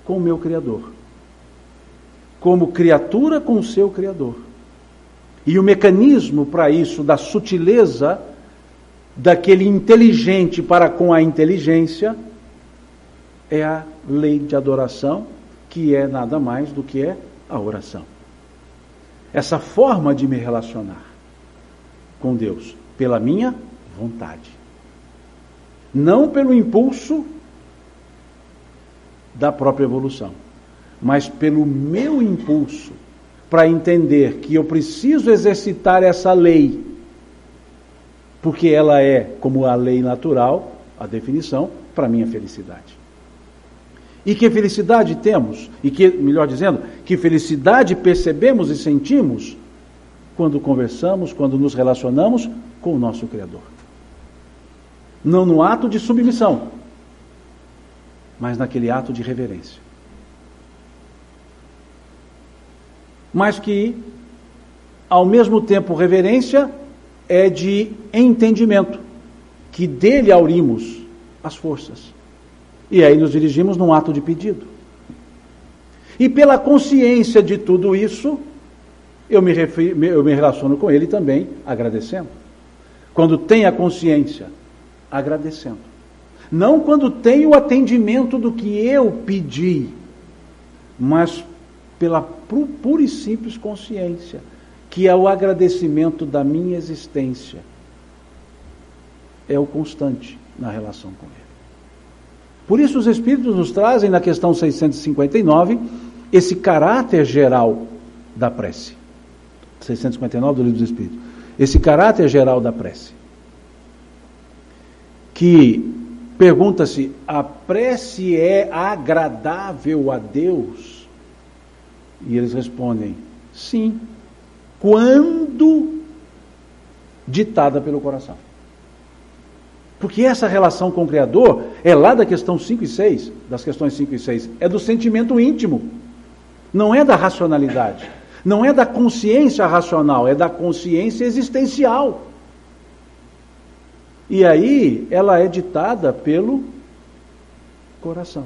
com o meu Criador. Como criatura com o seu Criador. E o mecanismo para isso, da sutileza, daquele inteligente para com a inteligência, é a lei de adoração, que é nada mais do que a oração. Essa forma de me relacionar com Deus, pela minha vontade. Não pelo impulso da própria evolução, mas pelo meu impulso para entender que eu preciso exercitar essa lei, porque ela é, como a lei natural, a definição, para a minha felicidade. E que felicidade temos, e que, melhor dizendo, que felicidade percebemos e sentimos quando conversamos, quando nos relacionamos com o nosso Criador. Não no ato de submissão, mas naquele ato de reverência. Mas que, ao mesmo tempo, reverência é de entendimento, que dele aurimos as forças. E aí nos dirigimos num ato de pedido. E pela consciência de tudo isso, eu me relaciono com ele também agradecendo. Quando tenho a consciência, agradecendo. Não quando tenho o atendimento do que eu pedi, mas pela pura e simples consciência, que é o agradecimento da minha existência. É o constante na relação com ele. Por isso os Espíritos nos trazem, na questão 659, esse caráter geral da prece. 659 do Livro dos Espíritos. Esse caráter geral da prece. Que Pergunta-se, a prece é agradável a Deus? E eles respondem, sim, quando ditada pelo coração. Porque essa relação com o Criador é lá da questão 5 e 6, das questões 5 e 6, é do sentimento íntimo, não é da racionalidade, não é da consciência racional, é da consciência existencial. E aí ela é ditada pelo coração,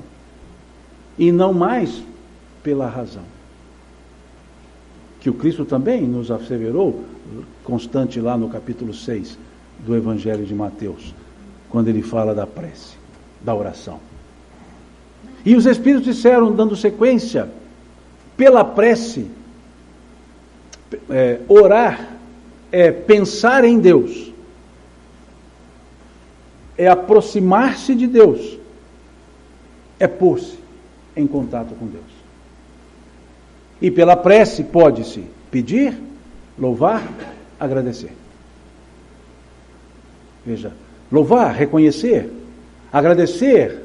e não mais pela razão. Que o Cristo também nos asseverou, constante lá no capítulo 6 do Evangelho de Mateus, quando ele fala da prece, da oração. E os Espíritos disseram, dando sequência, pela prece, orar é pensar em Deus, é aproximar-se de Deus, é pôr-se em contato com Deus. E pela prece pode-se pedir, louvar, agradecer. Veja, louvar, reconhecer, agradecer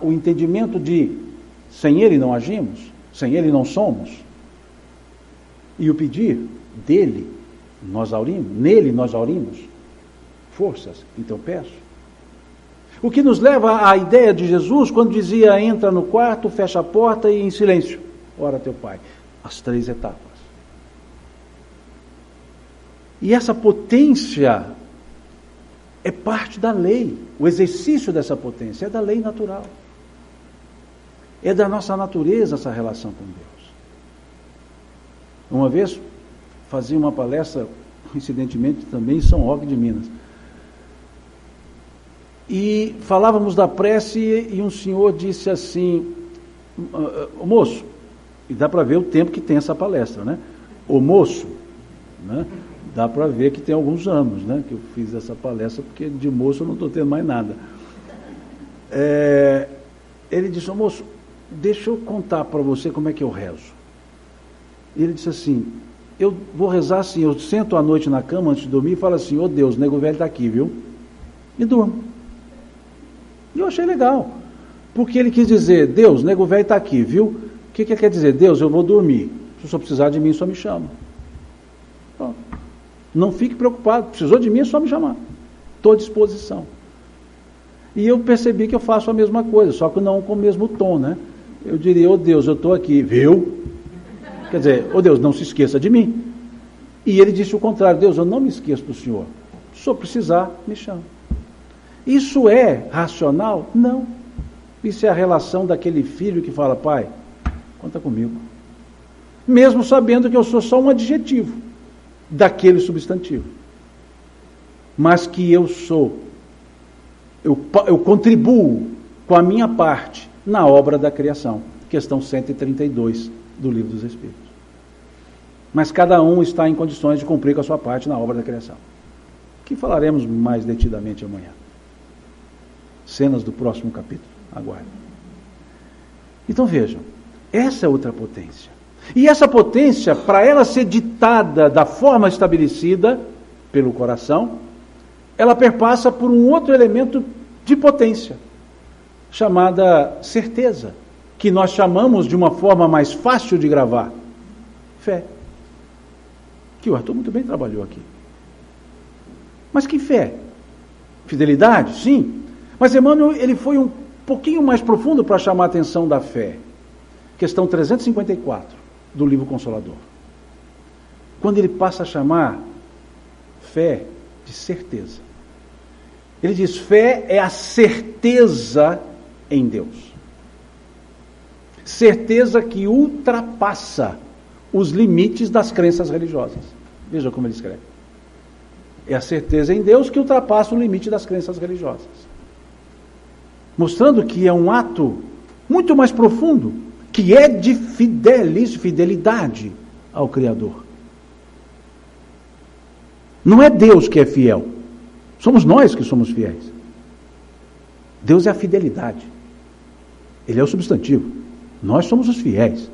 o entendimento de sem Ele não agimos, sem Ele não somos. E o pedir, dele nós aurimos, nele nós aurimos forças, então peço. O que nos leva à ideia de Jesus quando dizia, entra no quarto, fecha a porta e em silêncio, ora teu Pai. As 3 etapas. E essa potência é parte da lei. O exercício dessa potência é da lei natural. É da nossa natureza essa relação com Deus. Uma vez, fazia uma palestra, coincidentemente também em São Roque de Minas. E falávamos da prece e um senhor disse assim, o moço, e dá para ver o tempo que tem essa palestra, né? O moço, né? Dá para ver que tem alguns anos, né? Que eu fiz essa palestra, porque de moço eu não estou tendo mais nada. Ele disse, moço, deixa eu contar para você como é que eu rezo. E ele disse assim, eu vou rezar assim, eu sento à noite na cama antes de dormir e falo assim, Deus, o nego velho está aqui, viu? E durmo. E eu achei legal, porque ele quis dizer, Deus, nego velho está aqui, viu? O que ele quer dizer? Deus, eu vou dormir. Se o senhor precisar de mim, só me chama. Pronto. Não fique preocupado, precisou de mim, é só me chamar. Estou à disposição. E eu percebi que eu faço a mesma coisa, só que não com o mesmo tom, né? Eu diria, Deus, eu estou aqui, viu? Quer dizer, Deus, não se esqueça de mim. E ele disse o contrário, Deus, eu não me esqueço do senhor. Se o senhor precisar, me chama. Isso é racional? Não. Isso é a relação daquele filho que fala, pai, conta comigo. Mesmo sabendo que eu sou só um adjetivo daquele substantivo. Mas que eu contribuo com a minha parte na obra da criação. Questão 132 do Livro dos Espíritos. Mas cada um está em condições de cumprir com a sua parte na obra da criação. Que falaremos mais detidamente amanhã. Cenas do próximo capítulo. Aguardem. Então vejam, essa é outra potência. E essa potência, para ela ser ditada da forma estabelecida pelo coração, ela perpassa por um outro elemento de potência, chamada certeza, que nós chamamos de uma forma mais fácil de gravar, fé. Que o Arthur muito bem trabalhou aqui. Mas que fé? Fidelidade? Sim. Mas Emmanuel, ele foi um pouquinho mais profundo para chamar a atenção da fé. Questão 354 do Livro Consolador. Quando ele passa a chamar fé de certeza. Ele diz, fé é a certeza em Deus. Certeza que ultrapassa os limites das crenças religiosas. Veja como ele escreve. É a certeza em Deus que ultrapassa o limite das crenças religiosas. Mostrando que é um ato muito mais profundo, que é de fidelidade ao Criador. Não é Deus que é fiel, somos nós que somos fiéis. Deus é a fidelidade, Ele é o substantivo, nós somos os fiéis,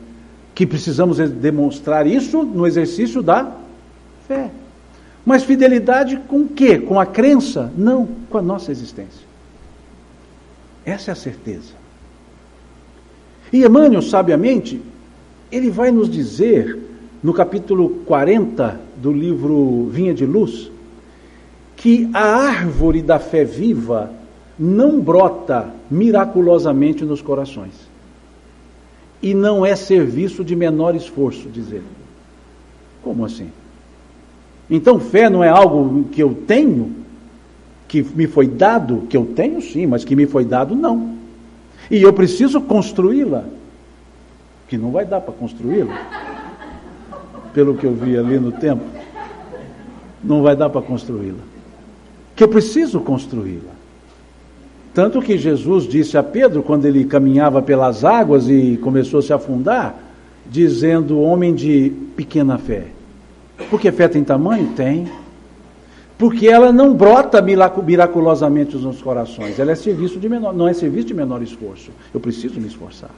que precisamos demonstrar isso no exercício da fé. Mas fidelidade com o quê? Com a crença? Não, com a nossa existência. Essa é a certeza. E Emmanuel, sabiamente, ele vai nos dizer, no capítulo 40 do livro Vinha de Luz, que a árvore da fé viva não brota miraculosamente nos corações. E não é serviço de menor esforço, diz ele. Como assim? Então fé não é algo que eu tenho, que me foi dado, que eu tenho sim, mas que me foi dado não. E eu preciso construí-la, que não vai dar para construí-la, pelo que eu vi ali no templo, não vai dar para construí-la. Que eu preciso construí-la. Tanto que Jesus disse a Pedro, quando ele caminhava pelas águas e começou a se afundar, dizendo, homem de pequena fé. Porque fé tem tamanho? Tem. Porque ela não brota miraculosamente nos corações. Ela é serviço de menor, não é serviço de menor esforço. Eu preciso me esforçar.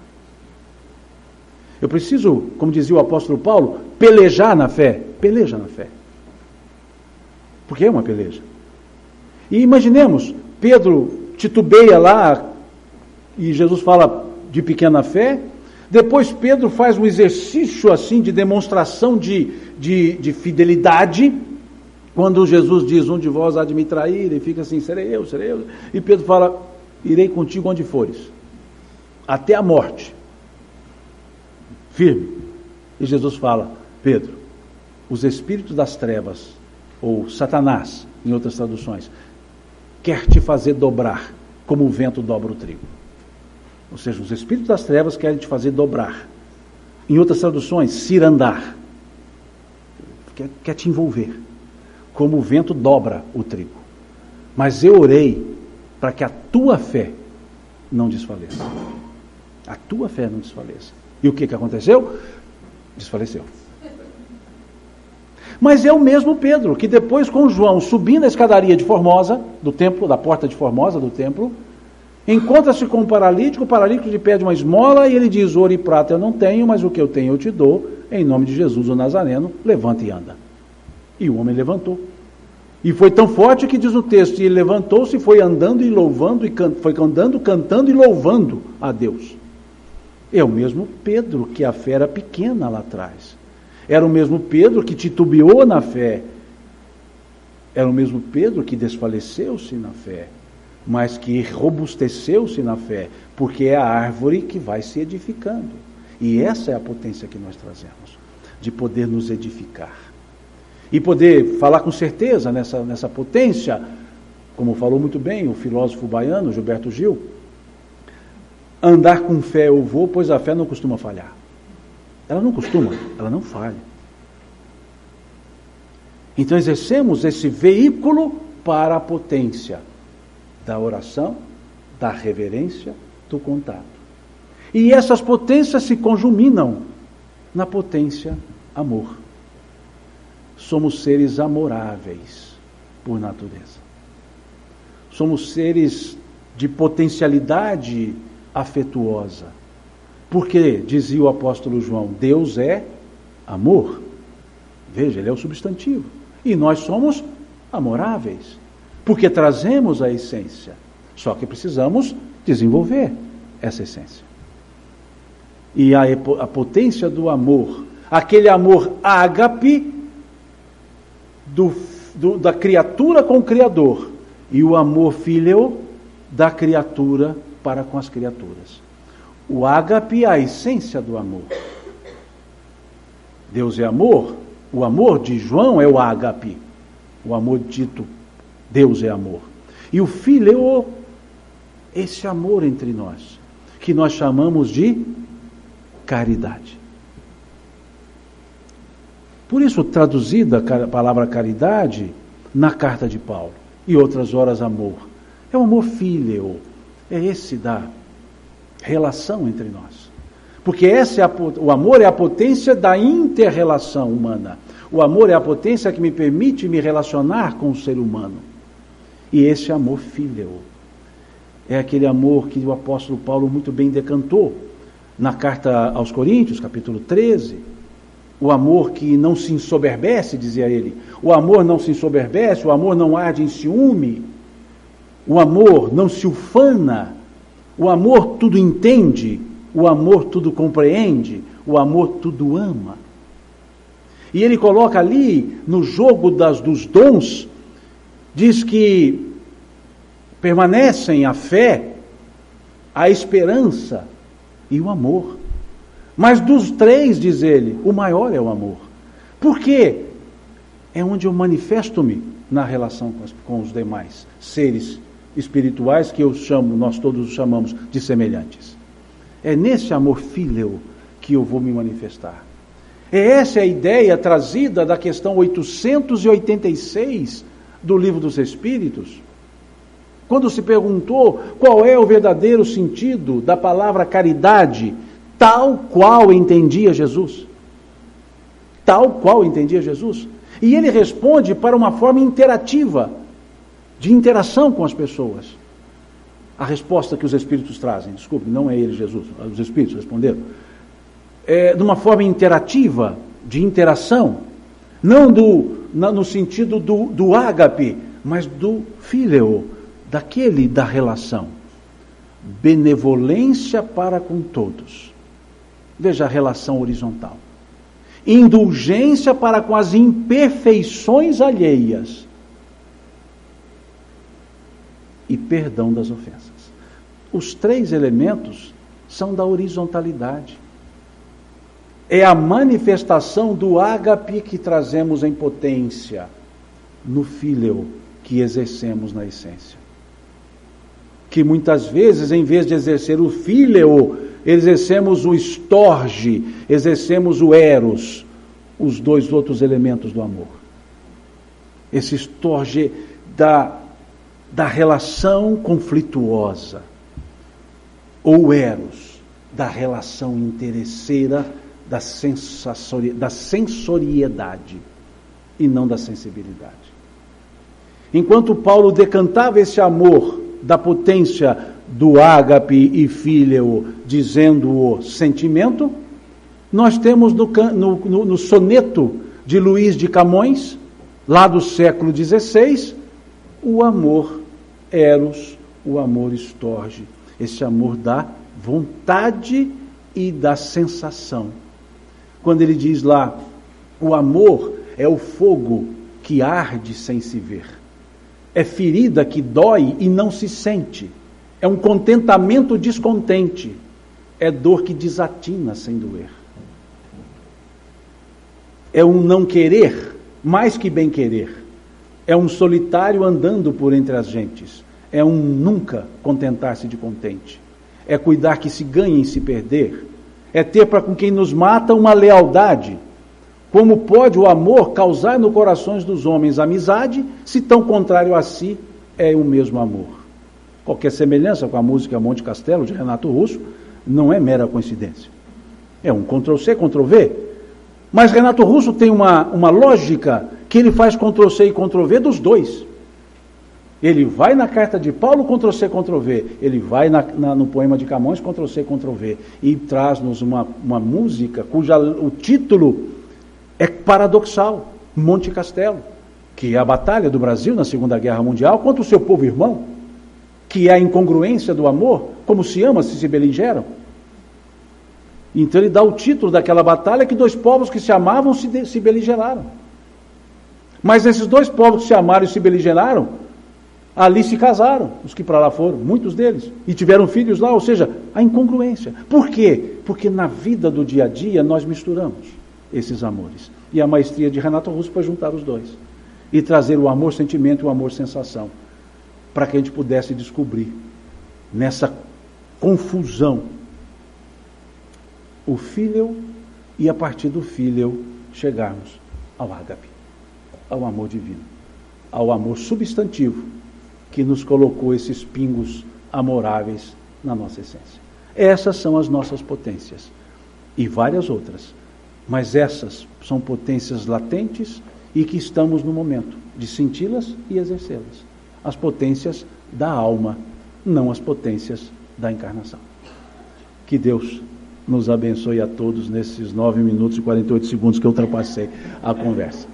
Eu preciso, como dizia o apóstolo Paulo, pelejar na fé. Peleja na fé. Porque é uma peleja. E imaginemos, Pedro titubeia lá, e Jesus fala de pequena fé. Depois Pedro faz um exercício assim de demonstração de fidelidade, quando Jesus diz, um de vós há de me trair, e fica assim, serei eu. E Pedro fala, irei contigo onde fores, até a morte. Firme. E Jesus fala, Pedro, os espíritos das trevas, ou Satanás, em outras traduções, quer te fazer dobrar, como o vento dobra o trigo. Ou seja, os espíritos das trevas querem te fazer dobrar. Em outras traduções, cirandar. Quer te envolver. Como o vento dobra o trigo. Mas eu orei para que a tua fé não desfaleça. A tua fé não desfaleça. E o que aconteceu? Desfaleceu. Mas é o mesmo Pedro, que depois com João, subindo a escadaria de Formosa, do templo, da porta de Formosa do templo, encontra-se com o paralítico lhe pede uma esmola e ele diz, ouro e prata eu não tenho, mas o que eu tenho eu te dou, em nome de Jesus o Nazareno, levanta e anda. E o homem levantou. E foi tão forte que diz o texto, e ele levantou-se e foi andando e louvando, foi andando, cantando e louvando a Deus. É o mesmo Pedro que a fé era pequena lá atrás. Era o mesmo Pedro que titubeou na fé. Era o mesmo Pedro que desfaleceu-se na fé, mas que robusteceu-se na fé, porque é a árvore que vai se edificando. E essa é a potência que nós trazemos, de poder nos edificar. E poder falar com certeza nessa potência, como falou muito bem o filósofo baiano, Gilberto Gil, andar com fé eu vou, pois a fé não costuma falhar. Ela não costuma, ela não falha. Então exercemos esse veículo para a potência da oração, da reverência, do contato. E essas potências se conjuminam na potência amor. Somos seres amoráveis por natureza. Somos seres de potencialidade afetuosa. Porque, dizia o apóstolo João, Deus é amor. Veja, ele é o substantivo. E nós somos amoráveis. Porque trazemos a essência. Só que precisamos desenvolver essa essência. E a potência do amor, aquele amor ágape da criatura com o Criador, e o amor fíleo da criatura para com as criaturas. O ágape é a essência do amor. Deus é amor. O amor de João é o ágape. O amor dito Deus é amor. E o fileo, esse amor entre nós, que nós chamamos de caridade. Por isso, traduzida a palavra caridade na carta de Paulo, e outras horas amor. É o amor fileo, é esse da relação entre nós. Porque o amor é a potência da inter-relação humana. O amor é a potência que me permite me relacionar com o ser humano. E esse amor fíleo é aquele amor que o apóstolo Paulo muito bem decantou na carta aos Coríntios, capítulo 13. O amor que não se ensoberbece, dizia ele. O amor não se ensoberbece, o amor não arde em ciúme. O amor não se ufana. O amor tudo entende, o amor tudo compreende, o amor tudo ama. E ele coloca ali, no jogo dos dons, diz que permanecem a fé, a esperança e o amor. Mas dos três, diz ele, o maior é o amor. Por quê? É onde eu manifesto-me na relação com os demais seres espirituais que nós todos os chamamos de semelhantes. É nesse amor fíleo que eu vou me manifestar. Essa é a ideia trazida da questão 886 do Livro dos Espíritos, quando se perguntou qual é o verdadeiro sentido da palavra caridade, tal qual entendia Jesus. Tal qual entendia Jesus. E ele responde para uma forma interativa, de interação com as pessoas. A resposta que os Espíritos trazem, desculpe, não é ele, Jesus, os Espíritos responderam, de uma forma interativa, de interação, não no sentido do ágape, mas do fíleo, daquele da relação. Benevolência para com todos. Veja a relação horizontal. Indulgência para com as imperfeições alheias. E perdão das ofensas. Os três elementos são da horizontalidade. É a manifestação do ágape que trazemos em potência, no fíleo que exercemos na essência. Que muitas vezes, em vez de exercer o fíleo, exercemos o storge, exercemos o eros, os dois outros elementos do amor. Esse storge da relação conflituosa, ou eros, da relação interesseira, da sensoriedade, e não da sensibilidade. Enquanto Paulo decantava esse amor da potência do ágape e fíleo, dizendo-o sentimento, nós temos no soneto de Luís de Camões, lá do século XVI, o amor eros, o amor storge, esse amor da vontade e da sensação. Quando ele diz lá, o amor é o fogo que arde sem se ver, é ferida que dói e não se sente, é um contentamento descontente, é dor que desatina sem doer. É um não querer, mais que bem querer. É um solitário andando por entre as gentes. É um nunca contentar-se de contente. É cuidar que se ganhe em se perder. É ter para com quem nos mata uma lealdade. Como pode o amor causar no corações dos homens amizade, se tão contrário a si é o mesmo amor? Qualquer semelhança com a música Monte Castelo, de Renato Russo, não é mera coincidência. É um Ctrl-C, Ctrl-V. Mas Renato Russo tem uma lógica que ele faz Ctrl-C e Ctrl-V dos dois. Ele vai na carta de Paulo, Ctrl-C, Ctrl-V. Ele vai no poema de Camões, Ctrl-C, Ctrl-V. E traz-nos uma música o título é paradoxal, Monte Castelo, que é a batalha do Brasil na Segunda Guerra Mundial contra o seu povo irmão, que é a incongruência do amor, como se ama se beligeram. Então ele dá o título daquela batalha que dois povos que se amavam se beligeraram. Mas esses dois povos que se amaram e se beligeraram, ali se casaram, os que para lá foram, muitos deles, e tiveram filhos lá, ou seja, a incongruência. Por quê? Porque na vida do dia a dia nós misturamos esses amores. E a maestria de Renato Russo foi juntar os dois e trazer o amor sentimento e o amor sensação, para que a gente pudesse descobrir nessa confusão o fíleo e a partir do fíleo chegarmos ao ágape, ao amor divino, ao amor substantivo que nos colocou esses pingos amoráveis na nossa essência. Essas são as nossas potências e várias outras, mas essas são potências latentes e que estamos no momento de senti-las e exercê-las. As potências da alma, não as potências da encarnação. Que Deus nos abençoe a todos nesses 9 minutos e 48 segundos que eu ultrapassei a conversa.